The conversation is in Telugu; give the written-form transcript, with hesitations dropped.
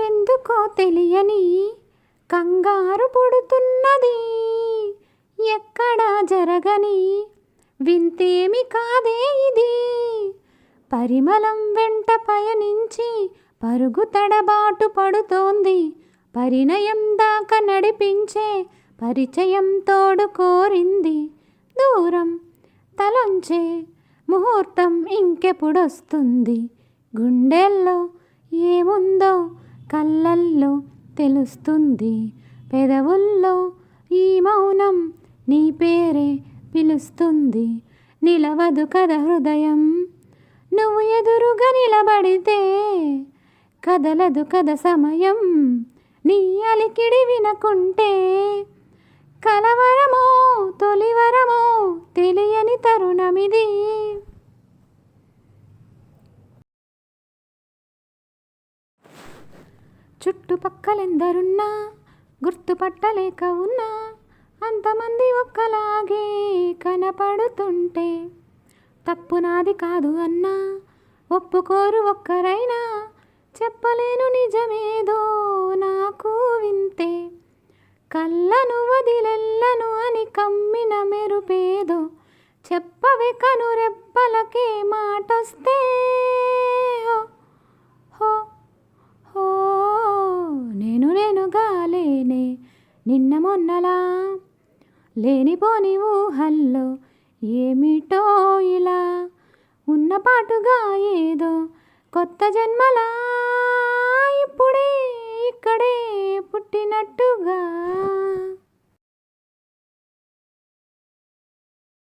ఎందుకో తెలియని కంగారు పుడుతున్నది. ఎక్కడా జరగని వింతేమి కాదే ఇది. పరిమళం వెంట పయనించి పరుగు తడబాటు పడుతోంది. పరిణయం దాకా నడిపించే పరిచయం తోడు కోరింది. దూరం తలొంచే ముహూర్తం ఇంకెప్పుడొస్తుంది. గుండెల్లో ఏముందో కళ్ళల్లో తెలుస్తుంది. పెదవుల్లో ఈ మౌనం నీ పేరే పిలుస్తుంది. నిలవదు కథ హృదయం నువ్వు ఎదురుగా నిలబడితే. కదలదు కథ సమయం నీ అలికిడి వినకుంటే. కలవరమో తొలివరమో తెలియని తరుణమిది. చుట్టుపక్కలెందరున్నా గుర్తుపట్టలేక ఉన్నా. అంతమంది ఒక్కలాగే కనపడుతుంటే. తప్పు నాది కాదు అన్నా ఒప్పుకోరు ఒక్కరైనా. చెప్పలేను నిజమేదో నాకు వింతే. కళ్ళను వదిలెల్లను అని కమ్మిన మెరుపేదో. చెప్పవే కనురెప్పలకే మాటొస్తే. హో హో హో నేనుగా లేనే నిన్న మొన్నలా. లేనిపోని ఊహల్లో ఏమిటో ఇలా. ఉన్నపాటుగా ఏదో కొత్త జన్మలా. ఇప్పుడే ఇక్కడే పుట్టినట్టుగా.